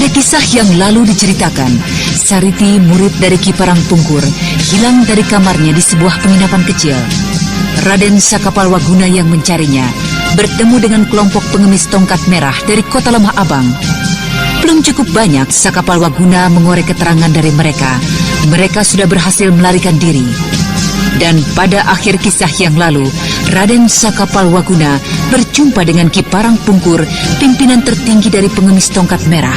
Pada kisah yang lalu diceritakan, Sariti, murid dari Ki Parangpungkur, hilang dari kamarnya di sebuah penginapan kecil. Raden Sakapalwaguna yang mencarinya bertemu dengan kelompok pengemis tongkat merah dari kota Lemah Abang. Belum cukup banyak Sakapalwaguna mengorek keterangan dari mereka. Mereka sudah berhasil melarikan diri. Dan pada akhir kisah yang lalu, Raden Sakapalwaguna berjumpa dengan Ki Parangpungkur, pimpinan tertinggi dari pengemis tongkat merah.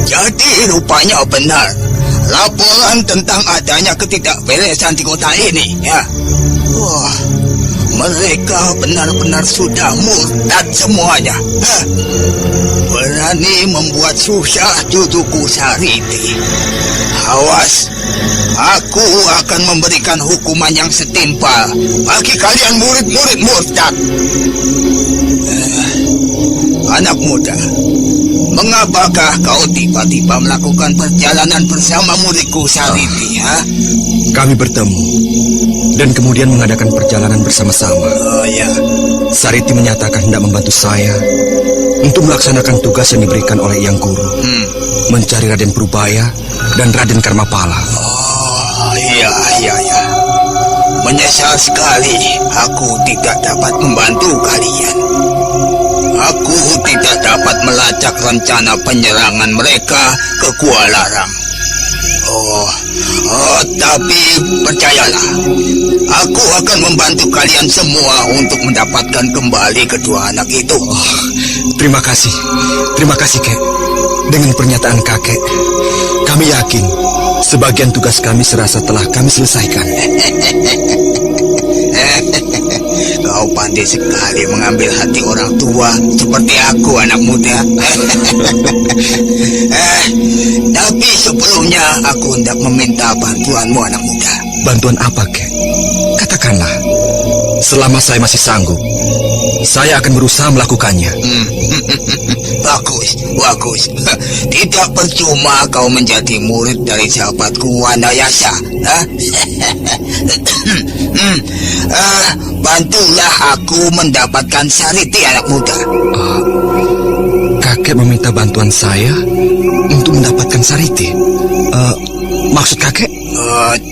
Jadi rupanya benar laporan tentang adanya ketidakberesan di kota ini, ya. Wah, mereka benar-benar sudah murtad semuanya. Berani membuat susah cucuku Sariti. Awas, aku akan memberikan hukuman yang setimpal bagi kalian murid-murid murtad. Anak muda, mengapakah kau tiba-tiba melakukan perjalanan bersama muridku Sariti, ha? Kami bertemu dan kemudian mengadakan perjalanan bersama-sama. Oh ya. Sariti menyatakan hendak membantu saya untuk melaksanakan tugas yang diberikan oleh Yang Guru, mencari Raden Purbaya dan Raden Karmapala. Oh iya. Menyesal sekali aku tidak dapat membantu kalian. Aku tidak dapat melacak rencana penyerangan mereka ke Gua Larang. Tapi percayalah, aku akan membantu kalian semua untuk mendapatkan kembali kedua anak itu. Terima kasih, Kek. Dengan pernyataan kakek, kami yakin sebagian tugas kami serasa telah kami selesaikan. Kau pandai sekali mengambil hati orang tua seperti aku, anak muda. Tapi sebelumnya aku hendak meminta bantuanmu, anak muda. Bantuan apa, Kek? Katakanlah. Selama saya masih sanggup, saya akan berusaha melakukannya. Bagus. Tidak percuma kau menjadi murid dari sahabatku Wanayasa. Bantulah aku mendapatkan Sariti, anak muda. Kakek meminta bantuan saya untuk mendapatkan Sariti. Maksud kakek?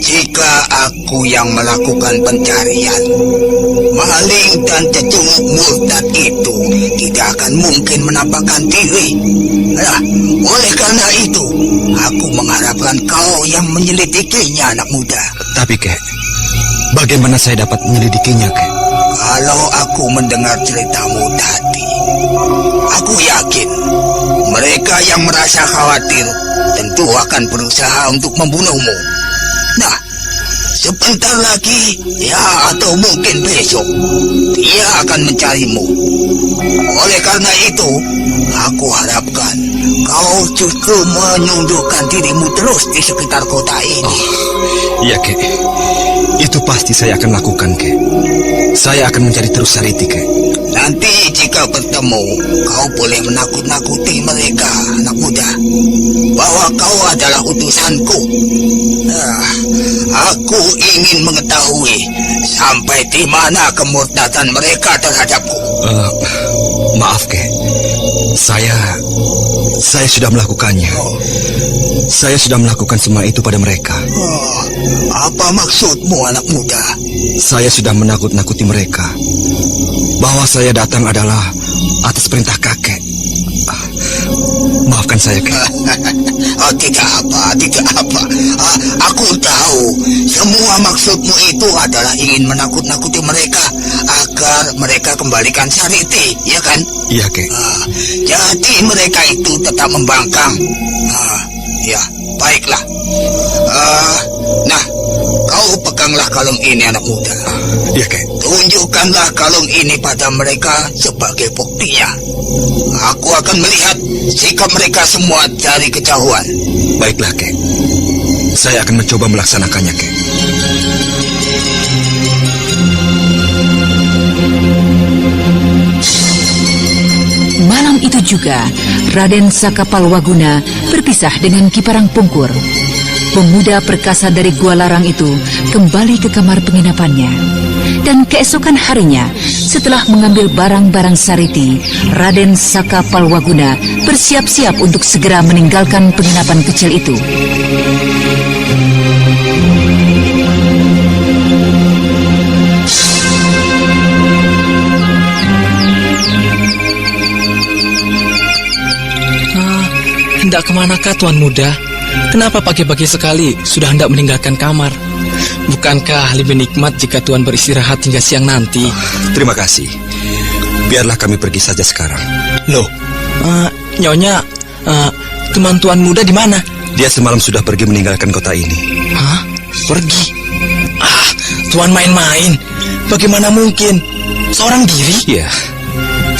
Jika aku yang melakukan pencarian, maling dan cecunguk murtad itu tidak akan mungkin menampakkan diri. Oleh karena itu, aku mengharapkan kau yang menyelidikinya, anak muda. Tapi, Kek, bagaimana saya dapat menyelidikinya, Kek? Kalau aku mendengar ceritamu tadi, aku yakin mereka yang merasa khawatir tentu akan berusaha untuk membunuhmu. Nah, sebentar lagi, ya atau mungkin besok, dia akan mencarimu. Oleh karena itu, aku harapkan kau justru menyundukkan dirimu terus di sekitar kota ini. Iya, Kek. Itu pasti saya akan lakukan, Kek. Saya akan mencari terus Sariti, Kek. Nanti jika bertemu, kau boleh menakut-nakuti mereka, anak muda, bahwa kau adalah utusanku. Aku ingin mengetahui sampai di mana kemurtadan mereka terhadapku. Maaf, Kek. Saya sudah melakukannya. Saya sudah melakukan semua itu pada mereka. Apa maksudmu, anak muda? Saya sudah menakut-nakuti mereka bahwa saya datang adalah atas perintah kakek. Maafkan saya, Kek. Tidak apa. Aku tahu semua maksudmu itu adalah ingin menakut-nakuti mereka agar mereka kembalikan Sariti, ya kan? Iya, Kek. Jadi mereka itu tetap membangkang. Ya, baiklah. Nah, kau peganglah kalung ini, anak muda. Iya, Kek. Tunjukkanlah kalung ini pada mereka sebagai buktinya. Aku akan melihat sikap mereka semua dari kejauhan. Baiklah, Kek. Saya akan mencoba melaksanakannya, Kek. Malam itu juga, Raden Sakapalwaguna berpisah dengan Ki Parangpungkur. Pemuda perkasa dari Gua Larang itu kembali ke kamar penginapannya. Dan keesokan harinya, setelah mengambil barang-barang Sariti, Raden Sakapalwaguna bersiap-siap untuk segera meninggalkan penginapan kecil itu. Hendak kemanakah Tuan Muda? Kenapa pagi-pagi sekali sudah hendak meninggalkan kamar? Bukankah lebih nikmat jika Tuan beristirahat hingga siang nanti? Terima kasih. Biarlah kami pergi saja sekarang. Loh, Nyonya, teman Tuan Muda di mana? Dia semalam sudah pergi meninggalkan kota ini. Hah? Pergi? Tuan main-main. Bagaimana mungkin? Seorang diri? Iya.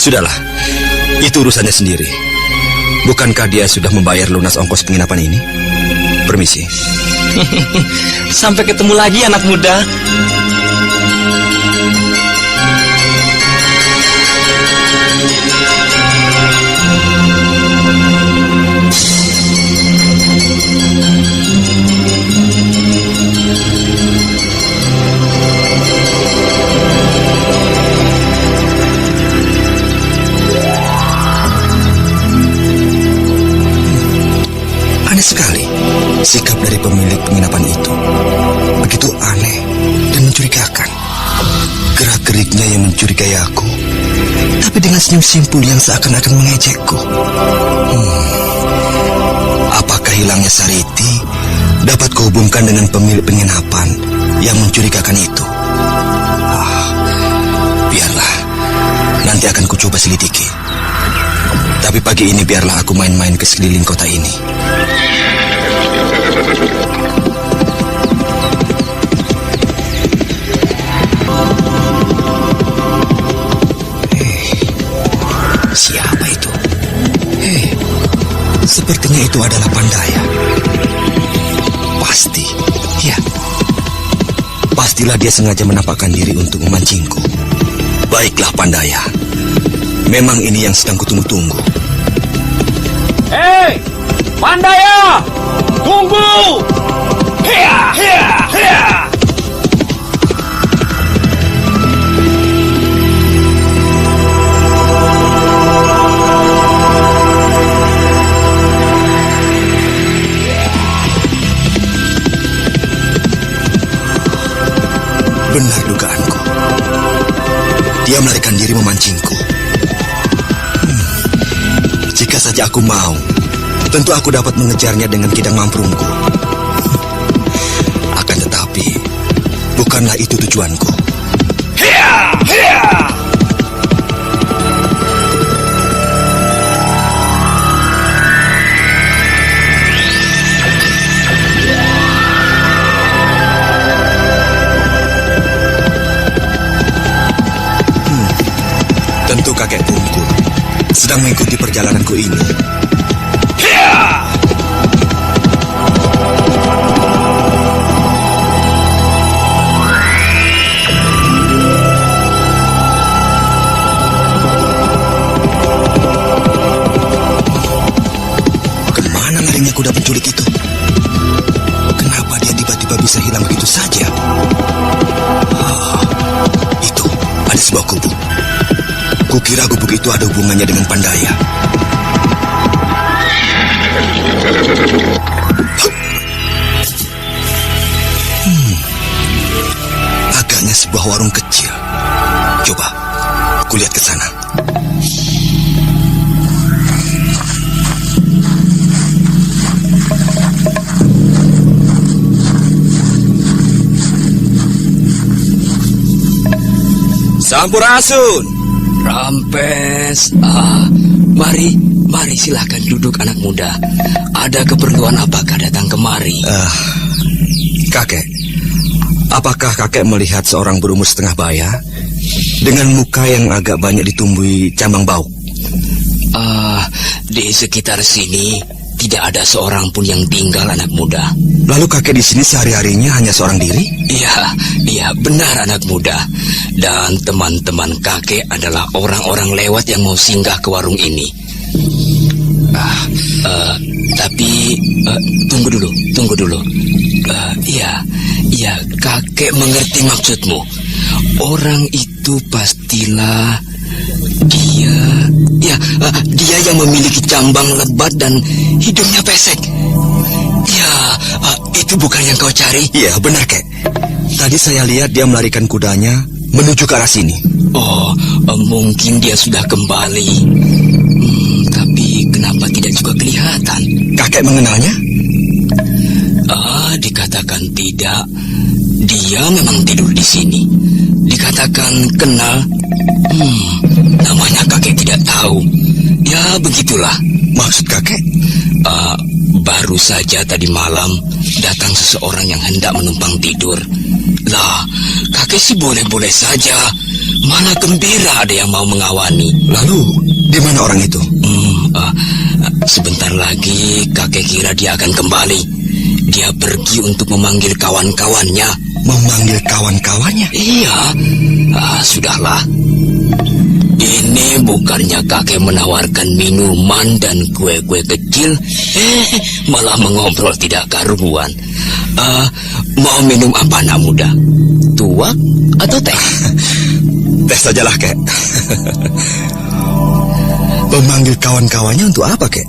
Sudahlah. Itu urusannya sendiri. Bukankah dia sudah membayar lunas ongkos penginapan ini? Permisi. Sampai ketemu lagi anak muda. Aneh sekali sikap dari pemilik penginapan itu. Begitu aneh dan mencurigakan. Gerak-geriknya yang mencurigai aku, tapi dengan senyum simpul yang seakan-akan mengejekku. Apakah hilangnya Sariti dapat kuhubungkan dengan pemilik penginapan yang mencurigakan itu? Biarlah, nanti akan kucoba selidiki. Tapi pagi ini biarlah aku main-main ke sekeliling kota ini. Siapa itu? Sepertinya itu adalah Pandaya. Pasti, ya. Pastilah dia sengaja menampakkan diri untuk memancingku. Baiklah Pandaya. Memang ini yang sedang kutunggu-tunggu. Hei, Pandaya! Tunggu! Hia, hia, hia! Benar dugaanku. Dia melarikan diri memancingku. Jika saja aku mau, tentu aku dapat mengejarnya dengan kidang mamprungku. Akan tetapi, bukanlah itu tujuanku. Hia, hia! Tentu kakek Pungkur sedang mengikuti perjalananku ini. Hia! Kemana larinya kuda penculik itu? Kenapa dia tiba-tiba bisa hilang begitu saja? Itu ada sebuah gubuk. Kukira gubuk itu ada hubungannya dengan Pandaya. Agaknya sebuah warung kecil. Coba, kulihat ke sana. Sampurasun. Rampes. Mari silakan duduk anak muda. Ada keperluan apakah datang kemari? Kakek, apakah kakek melihat seorang berumur setengah baya dengan muka yang agak banyak ditumbuhi cambang bauk? Di sekitar sini tidak ada seorang pun yang tinggal, anak muda. Lalu kakek di sini sehari-harinya hanya seorang diri? Iya, benar anak muda. Dan teman-teman kakek adalah orang-orang lewat yang mau singgah ke warung ini. Tapi tunggu dulu. Iya, kakek mengerti maksudmu. Orang itu pastilah dia yang memiliki jambang lebat dan hidungnya pesek. Ya, itu bukan yang kau cari? Iya, benar, Kek. Tadi saya lihat dia melarikan kudanya menuju ke arah sini. Oh, mungkin dia sudah kembali. Tapi kenapa tidak juga kelihatan? Kakek mengenalnya? Dikatakan tidak. Dia memang tidur di sini. Dikatakan kenal. Namanya kakek tidak tahu. Ya, begitulah. Maksud kakek? Baru saja tadi malam datang seseorang yang hendak menumpang tidur. Lah, kakek sih boleh-boleh saja. Malah gembira ada yang mau mengawani. Lalu, di mana orang itu? Sebentar lagi kakek kira dia akan kembali. Dia pergi untuk memanggil kawan-kawannya. Memanggil kawan-kawannya? Iya. Sudahlah. Ini bukannya kakek menawarkan minuman dan kue-kue kecil, malah mengobrol tidak karuan. Mau minum apa, anak muda? Tuak atau teh? Teh sajalah, Kek. Memanggil kawan-kawannya untuk apa, Kek?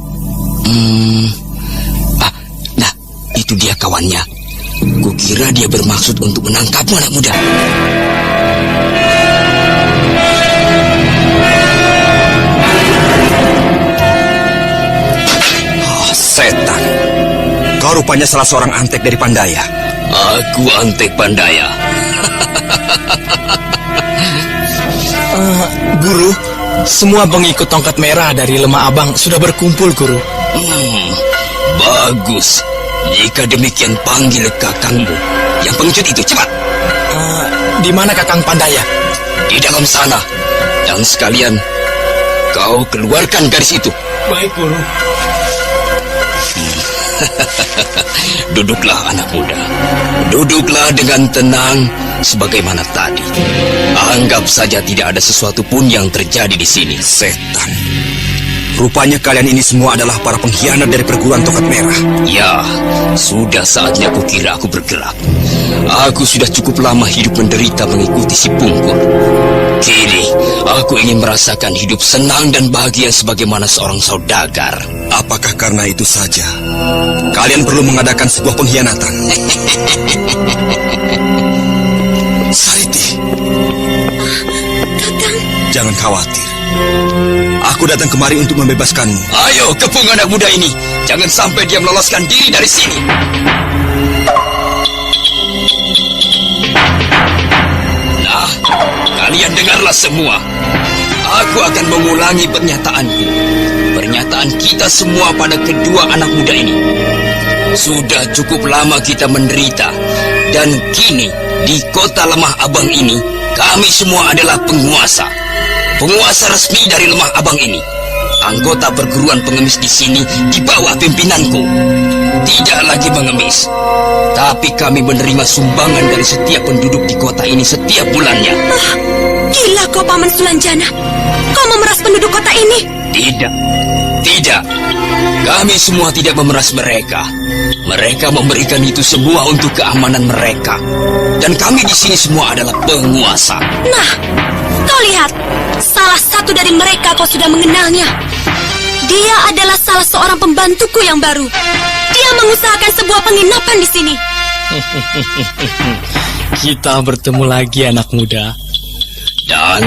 Nah, itu dia kawannya. Kukira dia bermaksud untuk menangkapmu, anak muda. Setan. Kau rupanya salah seorang antek dari Pandaya. Aku antek Pandaya. Guru, semua pengikut tongkat merah dari Lemah Abang sudah berkumpul, Guru. Bagus. Jika demikian, panggil kakangmu. Yang pengecut itu, cepat. Di mana Kakang Pandaya? Di dalam sana. Dan sekalian, kau keluarkan garis itu. Baik, Guru. Duduklah, anak muda. Duduklah dengan tenang sebagaimana tadi. Anggap saja tidak ada sesuatu pun yang terjadi di sini. Setan. Rupanya kalian ini semua adalah para pengkhianat dari perguruan tongkat merah. Ya, sudah saatnya kukira aku bergerak. Aku sudah cukup lama hidup menderita mengikuti si Pungkur. Kini, aku ingin merasakan hidup senang dan bahagia sebagaimana seorang saudagar. Apakah karena itu saja kalian perlu mengadakan sebuah pengkhianatan? Sariti. Kakang. Jangan khawatir. Aku datang kemari untuk membebaskanmu. Ayo, kepung anak muda ini. Jangan sampai dia meloloskan diri dari sini. Nah, kalian dengarlah semua. Aku akan mengulangi pernyataanku. Pernyataan kita semua pada kedua anak muda ini. Sudah cukup lama kita menderita. Dan kini, di kota Lemah Abang ini, kami semua adalah penguasa. Penguasa resmi dari Lemah Abang ini. Anggota perguruan pengemis di sini di bawah pimpinanku. Tidak lagi mengemis, tapi kami menerima sumbangan dari setiap penduduk di kota ini setiap bulannya. Gila kau, Paman Sulanjana. Kau memeras penduduk kota ini? Tidak. Kami semua tidak memeras mereka. Mereka memberikan itu semua untuk keamanan mereka. Dan kami di sini semua adalah penguasa. Nah, kau lihat, salah satu dari mereka kau sudah mengenalnya. Dia adalah salah seorang pembantuku yang baru. Dia mengusahakan sebuah penginapan di sini. Kita bertemu lagi, anak muda. Dan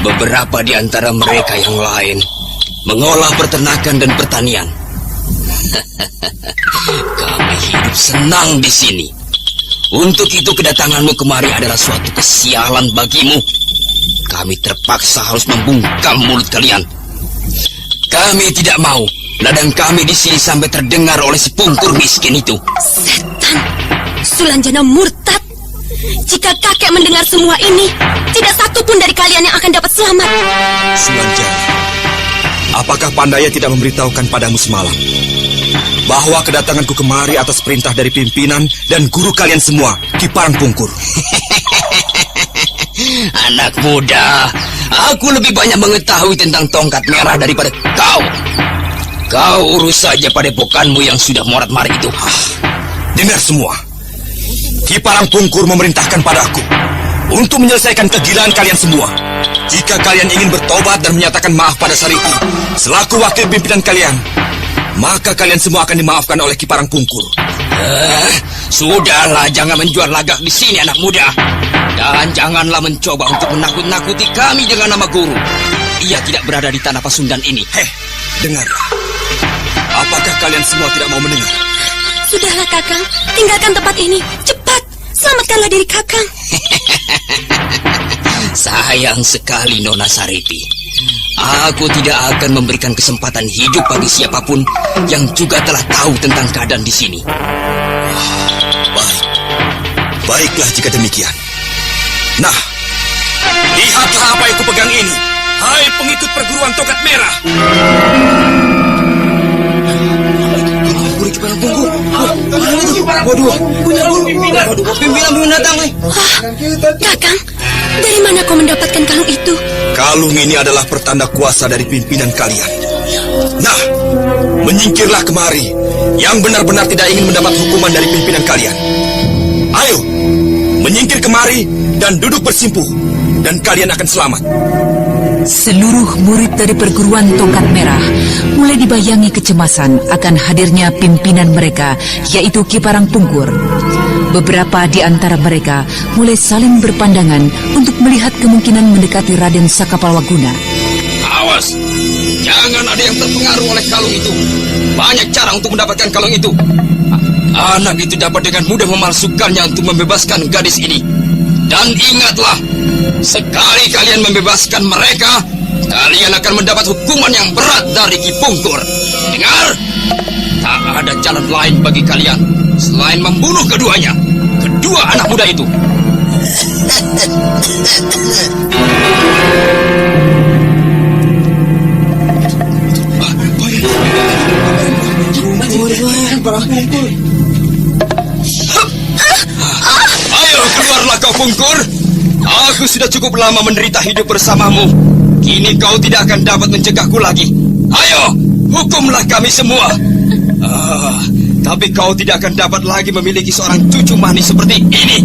beberapa di antara mereka yang lain mengolah peternakan dan pertanian. Kami hidup senang di sini. Untuk itu kedatanganmu kemari adalah suatu kesialan bagimu. Kami terpaksa harus membungkam mulut kalian. Kami tidak mau ladang kami di sini sampai terdengar oleh si Pungkur miskin itu. Setan, Sulanjana murtad. Jika kakek mendengar semua ini, tidak satu pun dari kalian yang akan dapat selamat. Sulanjana, apakah Pandaya tidak memberitahukan padamu semalam bahwa kedatanganku kemari atas perintah dari pimpinan dan guru kalian semua, Ki Parang Pungkur. Anak muda, aku lebih banyak mengetahui tentang tongkat merah daripada kau. Kau urus saja padepokanmu yang sudah morat-marit itu. Dengar semua. Ki Parang Pungkur memerintahkan padaku untuk menyelesaikan kegilaan kalian semua. Jika kalian ingin bertobat dan menyatakan maaf pada Sariti selaku wakil pimpinan kalian, maka kalian semua akan dimaafkan oleh Ki Parang Pungkur. Sudahlah, jangan menjual lagak di sini, anak muda. Dan janganlah mencoba untuk menakut-nakuti kami dengan nama guru. Ia tidak berada di tanah Pasundan ini. Dengarlah. Apakah kalian semua tidak mau mendengar? Sudahlah, Kakang. Tinggalkan tempat ini. Cepat, selamatkanlah diri Kakang. Sayang sekali, Nona Sariti. Aku tidak akan memberikan kesempatan hidup bagi siapapun yang juga telah tahu tentang keadaan di sini. Baik. Baiklah jika demikian. Nah, lihatlah apa yang kupegang ini. Hai pengikut perguruan tongkat merah. Waduh, pimpinan datang. Kakang, dari mana kau mendapatkan kalung itu? Kalung ini adalah pertanda kuasa dari pimpinan kalian. Nah, menyingkirlah kemari yang benar-benar tidak ingin mendapat hukuman dari pimpinan kalian. Ayo, menyingkir kemari dan duduk bersimpuh, dan kalian akan selamat. Seluruh murid dari perguruan tongkat merah mulai dibayangi kecemasan akan hadirnya pimpinan mereka, yaitu Ki Parang Pungkur. Beberapa di antara mereka mulai saling berpandangan untuk melihat kemungkinan mendekati Raden Sakapalwaguna. Awas, jangan ada yang terpengaruh oleh kalung itu. Banyak cara untuk mendapatkan kalung itu. Anak itu dapat dengan mudah memalsukannya untuk membebaskan gadis ini. Dan ingatlah, sekali kalian membebaskan mereka, kalian akan mendapat hukuman yang berat dari Ki Pungkur. Dengar? Tak ada jalan lain bagi kalian selain membunuh keduanya, kedua anak muda itu. Ayo keluarlah kau Pungkur. Aku sudah cukup lama menderita hidup bersamamu. Kini kau tidak akan dapat mencegahku lagi. Ayo, hukumlah kami semua. Tapi kau tidak akan dapat lagi memiliki seorang cucu manis seperti ini.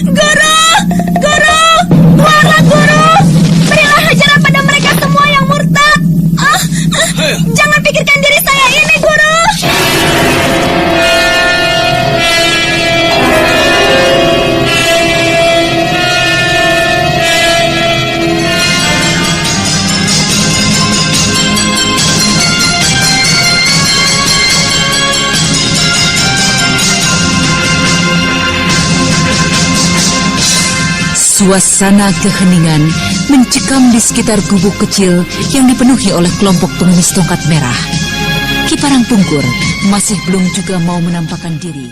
Guru! Guru! Keluarlah, Guru! Berilah ajaran pada mereka semua yang murtad. Jangan pikirkan diri saya ini, Guru! Suasana keheningan mencekam di sekitar gubuk kecil yang dipenuhi oleh kelompok pengemis tongkat merah. Ki Parang Pungkur masih belum juga mau menampakkan diri.